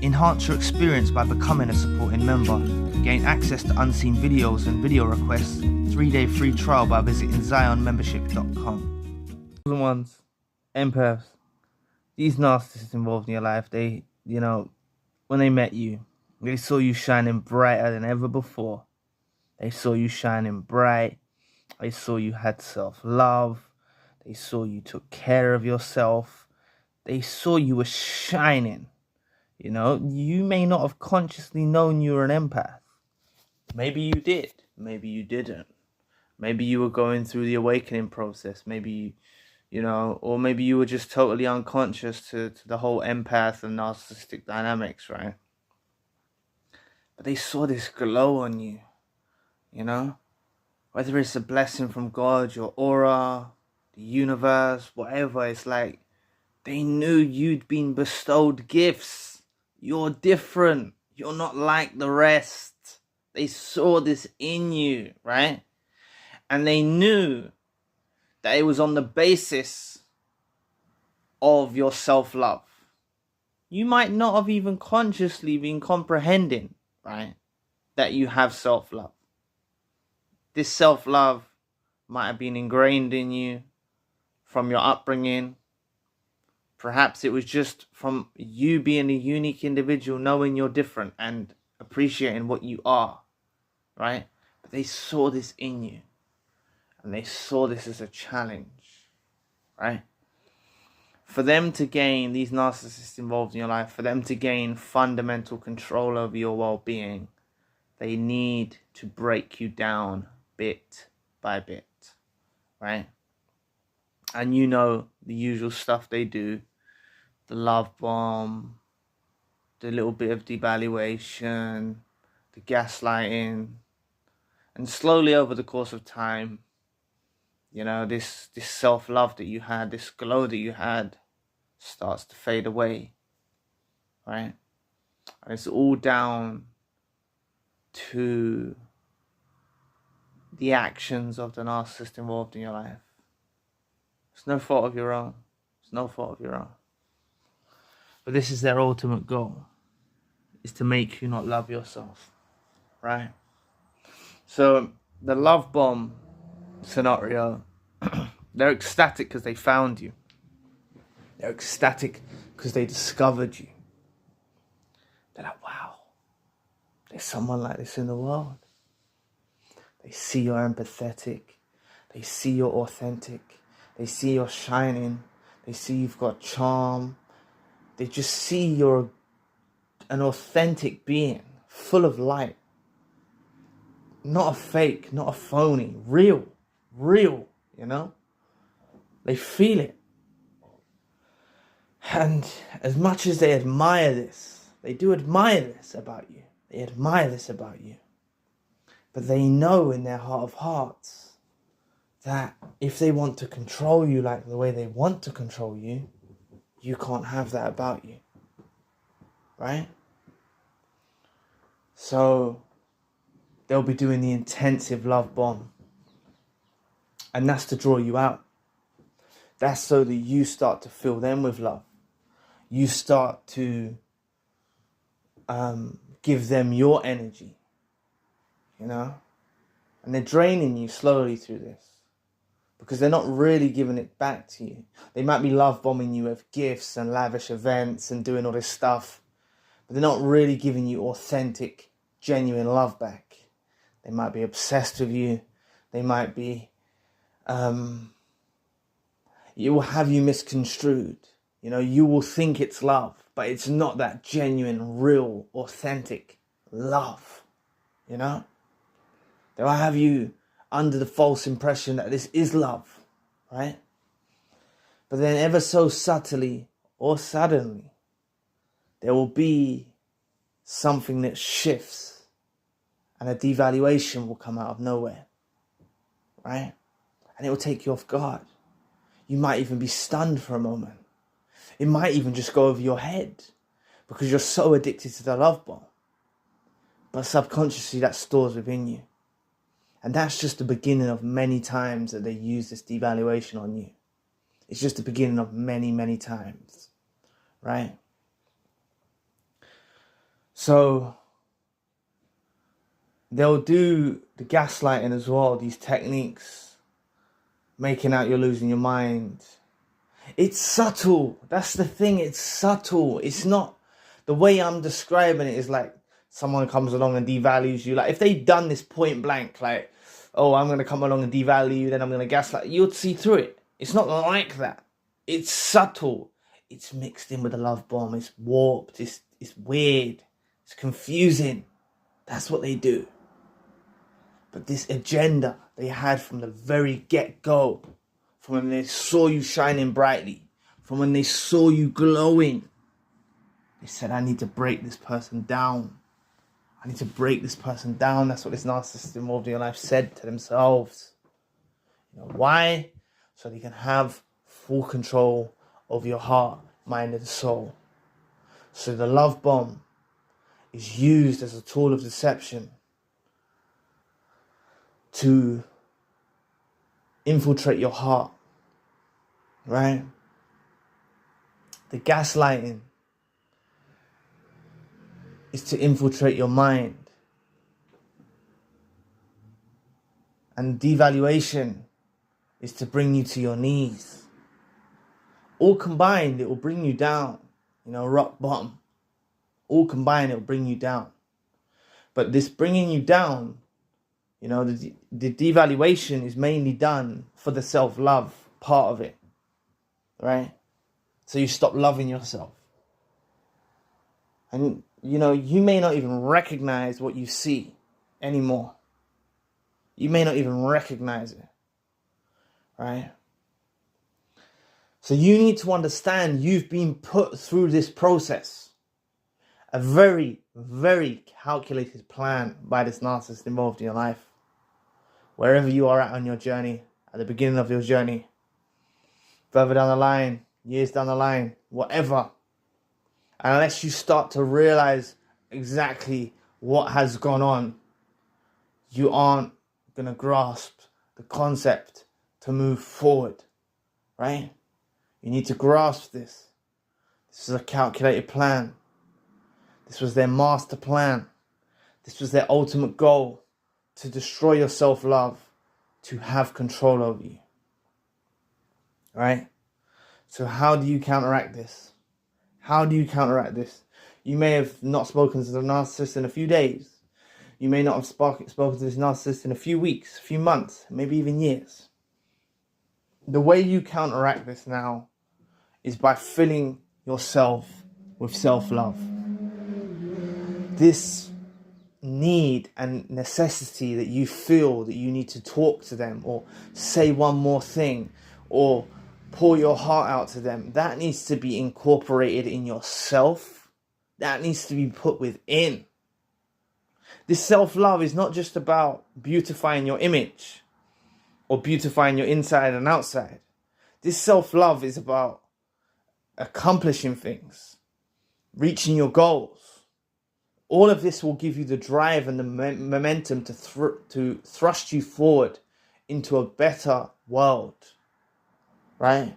Enhance your experience by becoming a supporting member. Gain access to unseen videos and video requests. 3-day free trial by visiting zionmembership.com. Ones, empaths, these narcissists involved in your life, they, when they met you, they saw you shining brighter than ever before. They saw you shining bright. They saw you had self-love. They saw you took care of yourself. They saw you were shining. You may not have consciously known you were an empath. Maybe you did. Maybe you didn't. Maybe you were going through the awakening process. Maybe, or maybe you were just totally unconscious to the whole empath and narcissistic dynamics, right? But they saw this glow on you, Whether it's a blessing from God, your aura, the universe, whatever, it's like they knew you'd been bestowed gifts. You're different. You're not like the rest. They saw this in you, right? And they knew that it was on the basis of your self-love. You might not have even consciously been comprehending, right, that you have self-love. This self-love might have been ingrained in you from your upbringing. Perhaps it was just from you being a unique individual, knowing you're different and appreciating what you are, right? But they saw this in you, and they saw this as a challenge, right? For them to gain, these narcissists involved in your life, for them to gain fundamental control over your well-being, they need to break you down bit by bit, right? And the usual stuff they do, the love bomb, the little bit of devaluation, the gaslighting, and slowly over the course of time, this self-love that you had, this glow that you had, starts to fade away, right? And it's all down to the actions of the narcissist involved in your life. It's no fault of your own. It's no fault of your own. But this is their ultimate goal, is to make you not love yourself, right? So the love bomb scenario, they're ecstatic because they found you. They're ecstatic because they discovered you. They're like, wow, there's someone like this in the world. They see you're empathetic. They see you're authentic. They see you're shining. They see you've got charm. They just see you're an authentic being, full of light. Not a fake, not a phony, real, They feel it. And as much as they admire this, they do admire this about you. They admire this about you. But they know in their heart of hearts that if they want to control you like the way they want to control you, you can't have that about you, right? So they'll be doing the intensive love bomb. And that's to draw you out. That's so that you start to fill them with love. You start to give them your energy, And they're draining you slowly through this. Because they're not really giving it back to you. They might be love bombing you with gifts and lavish events and doing all this stuff. But they're not really giving you authentic, genuine love back. They might be obsessed with you. They might be... it will have you misconstrued. You will think it's love. But it's not that genuine, real, authentic love. They'll have you under the false impression that this is love, right? But then ever so subtly or suddenly, there will be something that shifts and a devaluation will come out of nowhere, right? And it will take you off guard. You might even be stunned for a moment. It might even just go over your head because you're so addicted to the love bomb. But subconsciously that stores within you. And that's just the beginning of many times that they use this devaluation on you. It's just the beginning of many, many times, right? So they'll do the gaslighting as well, these techniques, making out you're losing your mind. It's subtle. That's the thing. It's subtle. It's not the way I'm describing it is like someone comes along and devalues you. Like if they'd done this point blank, like, oh, I'm going to come along and devalue you, then I'm going to gaslight you, you'd see through it. It's not like that. It's subtle. It's mixed in with a love bomb. It's warped. It's weird. It's confusing. That's what they do. But this agenda they had from the very get-go, from when they saw you shining brightly, from when they saw you glowing, they said, I need to break this person down. I need to break this person down. That's what this narcissist involved in your life said to themselves. You know why? So they can have full control of your heart, mind, and soul. So the love bomb is used as a tool of deception to infiltrate your heart, right? The gaslighting is to infiltrate your mind. And devaluation is to bring you to your knees. All combined, it will bring you down, rock bottom. All combined, it will bring you down. But this bringing you down, the devaluation is mainly done for the self-love part of it, right? So you stop loving yourself. And, you may not even recognize what you see anymore. You may not even recognize it, right? So you need to understand you've been put through this process. A very, very calculated plan by this narcissist involved in your life. Wherever you are at on your journey, at the beginning of your journey, further down the line, years down the line, whatever. Unless you start to realize exactly what has gone on, you aren't going to grasp the concept to move forward, right? You need to grasp this. This is a calculated plan. This was their master plan. This was their ultimate goal, to destroy your self-love, to have control over you, right? So how do you counteract this? How do you counteract this? You may have not spoken to the narcissist in a few days. You may not have spoken to this narcissist in a few weeks, a few months, maybe even years. The way you counteract this now is by filling yourself with self-love. This need and necessity that you feel that you need to talk to them or say one more thing or pour your heart out to them, that needs to be incorporated in yourself. That needs to be put within. This self-love is not just about beautifying your image or beautifying your inside and outside. This self-love is about accomplishing things, reaching your goals. All of this will give you the drive and the momentum to thrust you forward into a better world, right?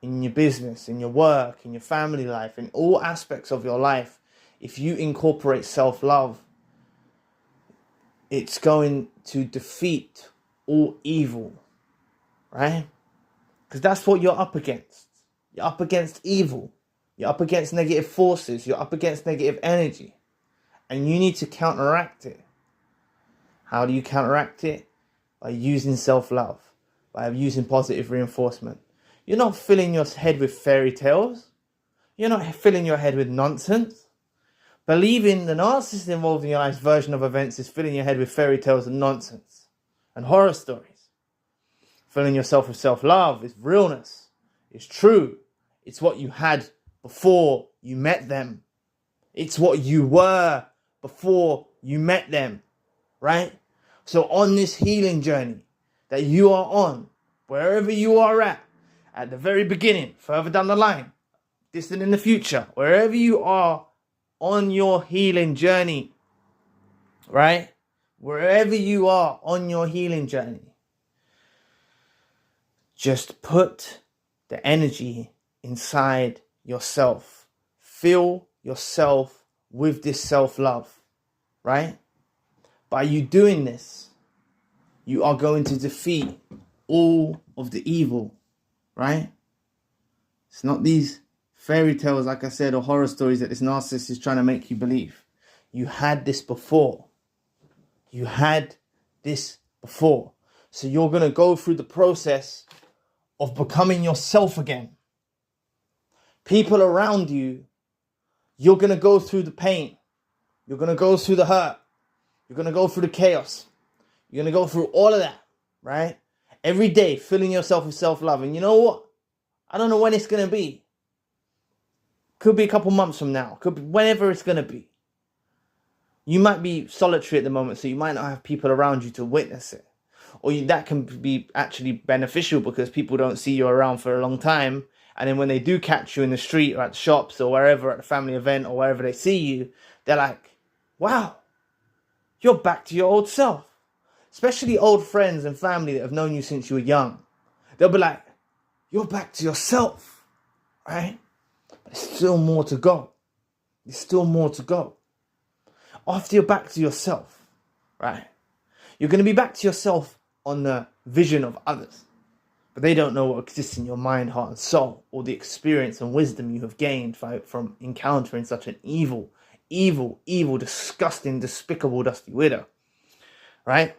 In your business, in your work, in your family life, in all aspects of your life. If you incorporate self-love, it's going to defeat all evil, right? Because that's what you're up against. You're up against evil. You're up against negative forces. You're up against negative energy. And you need to counteract it. How do you counteract it? By using self-love. By using positive reinforcement. You're not filling your head with fairy tales. You're not filling your head with nonsense. Believing the narcissist involved in your life's version of events is filling your head with fairy tales and nonsense. And horror stories. Filling yourself with self-love is realness. It's true. It's what you had before you met them. It's what you were before you met them, right? So on this healing journey that you are on, wherever you are at the very beginning, further down the line, distant in the future, wherever you are on your healing journey, right? Wherever you are on your healing journey, just put the energy inside yourself. Fill yourself with this self-love, right? By you doing this, you are going to defeat all of the evil, right? It's not these fairy tales, like I said, or horror stories that this narcissist is trying to make you believe. You had this before. You had this before. So you're going to go through the process of becoming yourself again. People around you, you're going to go through the pain. You're going to go through the hurt. You're going to go through the chaos. You're going to go through all of that, right? Every day, filling yourself with self-love. And you know what? I don't know when it's going to be. Could be a couple months from now. Could be whenever it's going to be. You might be solitary at the moment, so you might not have people around you to witness it. Or that can be actually beneficial because people don't see you around for a long time. And then when they do catch you in the street or at the shops or wherever, at a family event or wherever they see you, they're like, wow, you're back to your old self. Especially old friends and family that have known you since you were young. They'll be like, you're back to yourself, right? But there's still more to go. There's still more to go. After you're back to yourself, right? You're going to be back to yourself on the vision of others. But they don't know what exists in your mind, heart, and soul, or the experience and wisdom you have gained from encountering such an evil, disgusting, despicable, dusty weirdo. Right?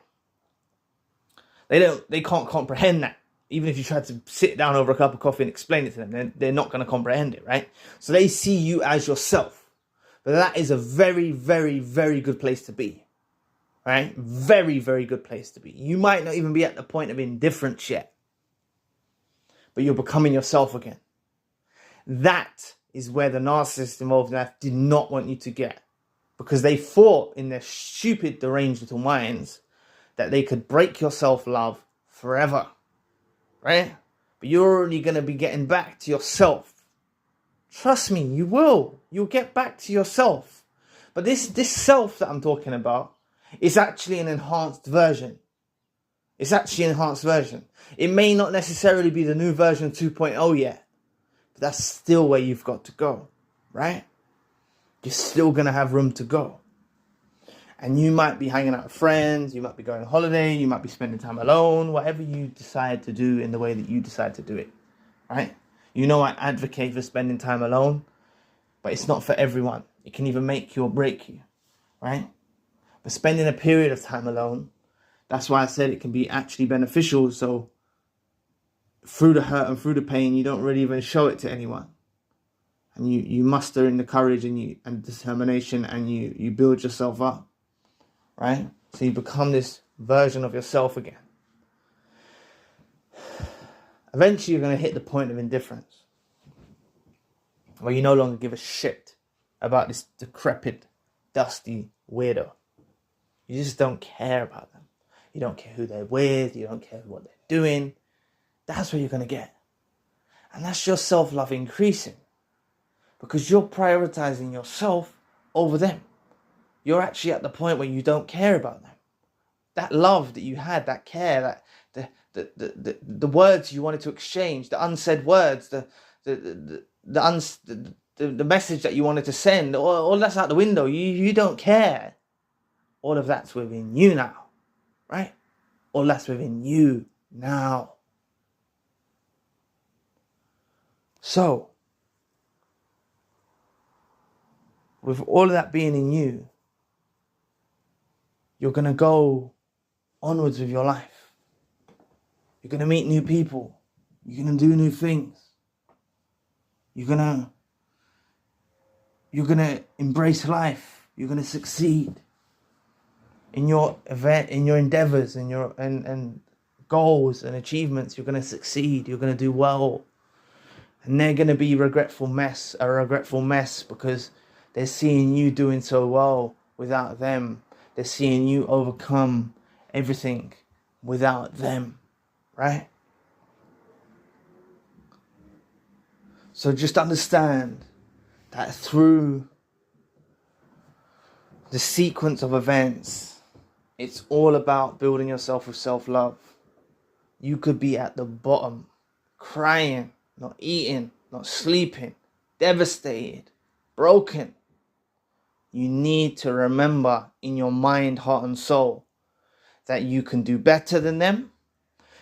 They can't comprehend that. Even if you try to sit down over a cup of coffee and explain it to them, they're not going to comprehend it, right? So they see you as yourself. But that is a very, very, very good place to be. Right? Very, very good place to be. You might not even be at the point of indifference yet. But you're becoming yourself again. That is where the narcissist involved in life did not want you to get. Because they thought in their stupid, deranged little minds that they could break your self-love forever. Right? But you're already going to be getting back to yourself. Trust me, you will. You'll get back to yourself. But this self that I'm talking about is actually an enhanced version. It's actually an enhanced version. It may not necessarily be the new version 2.0 yet. But that's still where you've got to go. Right? You're still going to have room to go. And you might be hanging out with friends. You might be going on holiday. You might be spending time alone. Whatever you decide to do in the way that you decide to do it. Right? You know I advocate for spending time alone. But it's not for everyone. It can either make you or break you. Right? But spending a period of time alone, that's why I said it can be actually beneficial. So through the hurt and through the pain, you don't really even show it to anyone. And you muster in the courage and determination, and you build yourself up. Right? So you become this version of yourself again. Eventually you're going to hit the point of indifference, where you no longer give a shit about this decrepit, dusty weirdo. You just don't care about them. You don't care who they're with. You don't care what they're doing. That's what you're going to get. And that's your self-love increasing. Because you're prioritizing yourself over them. You're actually at the point where you don't care about them. That love that you had, that care, that the words you wanted to exchange, the unsaid words, the message that you wanted to send, all that's out the window. You don't care. All of that's within you now, right? All that's within you now. So, with all of that being in you, you're going to go onwards with your life. You're going to meet new people. You're going to do new things. You're going to embrace life. You're going to succeed in your event, in your endeavors, in your and goals and achievements. You're going to succeed. You're going to do well. And they're going to be a regretful mess because they're seeing you doing so well without them. They're seeing you overcome everything without them, right? So just understand that through the sequence of events, it's all about building yourself with self-love. You could be at the bottom, crying, not eating, not sleeping, devastated, broken. You need to remember in your mind, heart, and soul that you can do better than them.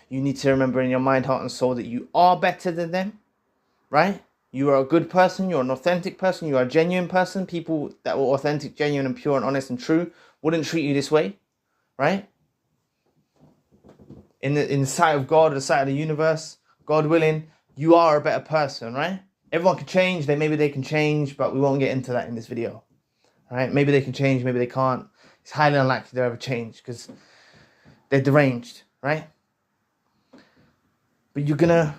You need to remember in your mind, heart, and soul that you are better than them, right? You are a good person. You're an authentic person. You are a genuine person. People that were authentic, genuine, and pure, and honest, and true wouldn't treat you this way, right? In the sight of God, the sight of the universe, God willing, you are a better person, right? Everyone can change. Maybe they can change, but we won't get into that in this video, right? Maybe they can change. Maybe they can't. It's highly unlikely they'll ever change because they're deranged, right? But you're gonna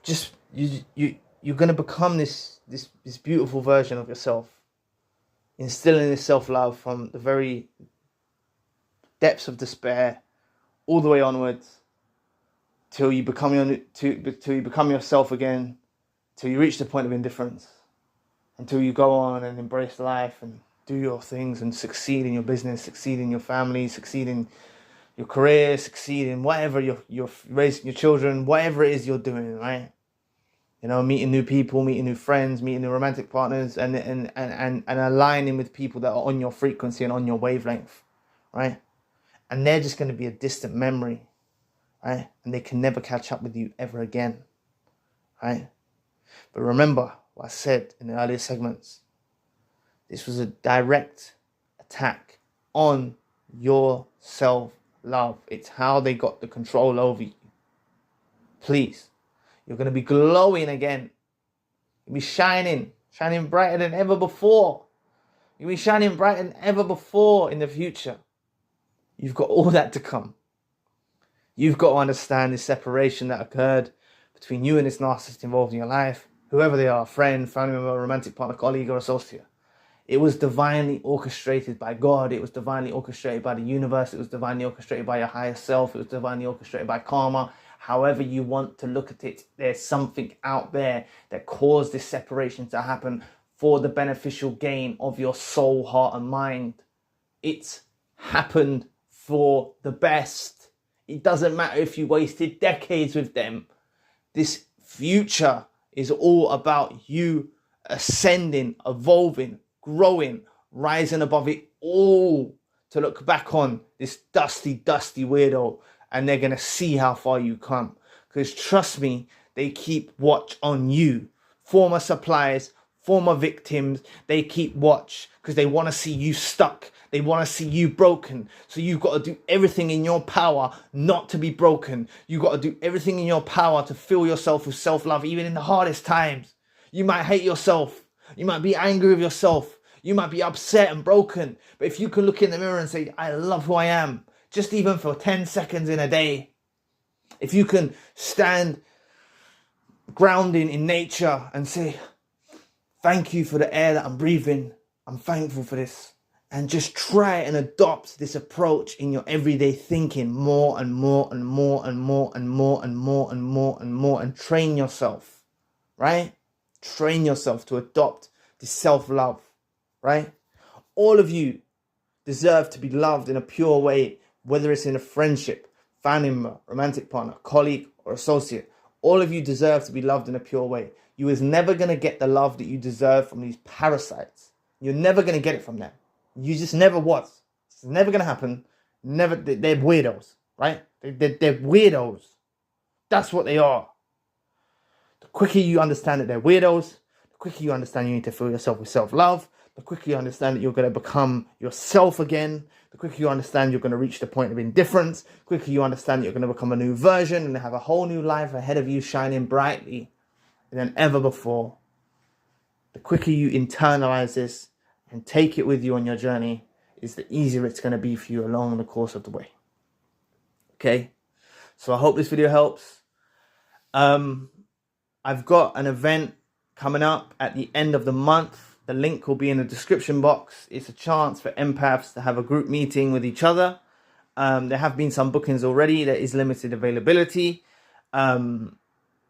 just you're gonna become this beautiful version of yourself, instilling this self-love from the very depths of despair all the way onwards till you become yourself again, till you reach the point of indifference, until you go on and embrace life and do your things and succeed in your business, succeed in your family, succeed in your career, succeed in whatever you're raising your children, whatever it is you're doing, right? You know, meeting new people, meeting new friends, meeting new romantic partners, and aligning with people that are on your frequency and on your wavelength, right? And they're just going to be a distant memory, right? And they can never catch up with you ever again, right? But remember what I said in the earlier segments. This was a direct attack on your self-love. It's how they got the control over you. Please, you're going to be glowing again. You'll be shining brighter than ever before. You'll be shining brighter than ever before in the future. You've got all that to come. You've got to understand the separation that occurred between you and this narcissist involved in your life, whoever they are, friend, family member, romantic partner, colleague, or associate. It was divinely orchestrated by God. It was divinely orchestrated by the universe. It was divinely orchestrated by your higher self. It was divinely orchestrated by karma. However you want to look at it, there's something out there that caused this separation to happen for the beneficial gain of your soul, heart, and mind. It's happened for the best. It doesn't matter if you wasted decades with them. This future is all about you ascending, evolving, growing, rising above it all, to look back on this dusty weirdo, and they're going to see how far you come. Because trust me, they keep watch on you. Former suppliers, former victims, they keep watch because they want to see you stuck. They want to see you broken. So you've got to do everything in your power not to be broken. You've got to do everything in your power to fill yourself with self-love, even in the hardest times. You might hate yourself. You might be angry with yourself. You might be upset and broken. But if you can look in the mirror and say, I love who I am, just even for 10 seconds in a day. If you can stand grounding in nature and say, thank you for the air that I'm breathing. I'm thankful for this. And just try and adopt this approach in your everyday thinking more and more and more and more and more and more and more and more, and train yourself, right? Train yourself to adopt this self-love, right? All of you deserve to be loved in a pure way, whether it's in a friendship, family member, romantic partner, colleague, or associate. All of you deserve to be loved in a pure way. You is never going to get the love that you deserve from these parasites. You're never going to get it from them. You just never was. It's never going to happen. Never. They're weirdos, right? They're weirdos. That's what they are. The quicker you understand that they're weirdos, the quicker you understand you need to fill yourself with self-love, the quicker you understand that you're going to become yourself again, the quicker you understand you're going to reach the point of indifference, the quicker you understand that you're going to become a new version and have a whole new life ahead of you shining brightly than ever before. The quicker you internalize this and take it with you on your journey, is the easier it's going to be for you along the course of the way. Okay? So I hope this video helps. I've got an event coming up at the end of the month. The link will be in the description box. It's a chance for empaths to have a group meeting with each other. There have been some bookings already. There is limited availability.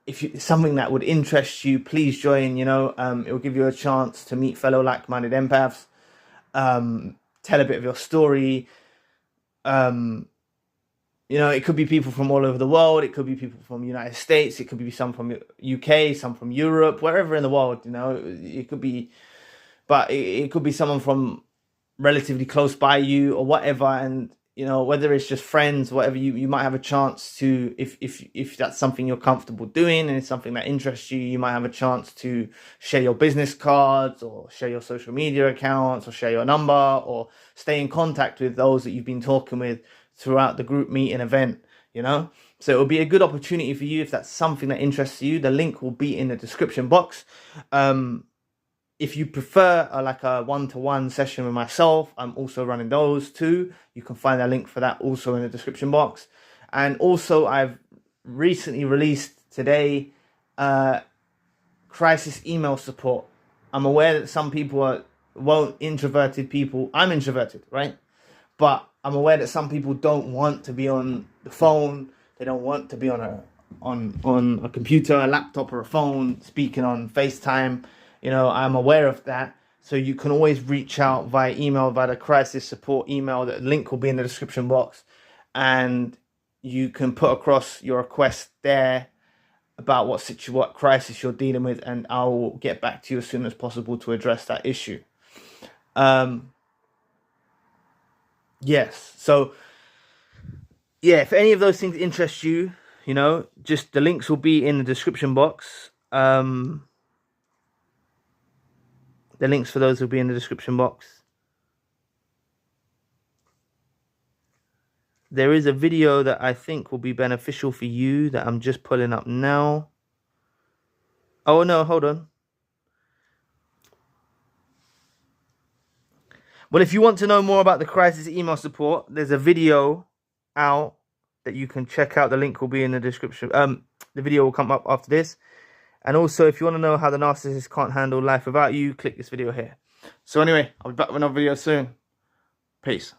If it's something that would interest you, please join. You know, it will give you a chance to meet fellow like-minded empaths. Tell a bit of your story. You know, it could be people from all over the world. It could be people from the United States. It could be some from UK, some from Europe, wherever in the world. You know, it could be but it could be someone from relatively close by you or whatever. And you know, whether it's just friends, whatever, you might have a chance to, if that's something you're comfortable doing and it's something that interests you, you might have a chance to share your business cards or share your social media accounts or share your number or stay in contact with those that you've been talking with throughout the group meeting event, you know. So it will be a good opportunity for you if that's something that interests you. The link will be in the description box. If you prefer like a one-to-one session with myself, I'm also running those too. You can find a link for that also in the description box. And also I've recently released today crisis email support. I'm aware that some people won't introverted people. I'm introverted, right? But I'm aware that some people don't want to be on the phone. They don't want to be on a computer, a laptop, or a phone, speaking on FaceTime. You know, I'm aware of that. So you can always reach out via email, via the crisis support email. The link will be in the description box. And you can put across your request there about what crisis you're dealing with. And I will get back to you as soon as possible to address that issue. Yes. So, yeah, if any of those things interest you, you know, just the links will be in the description box. The links for those will be in the description box. There is a video that I think will be beneficial for you that I'm just pulling up now. Oh, no, hold on. Well, if you want to know more about the crisis email support, there's a video out that you can check out. The link will be in the description. The video will come up after this. And also, if you want to know how the narcissist can't handle life without you, click this video here. So anyway, I'll be back with another video soon. Peace.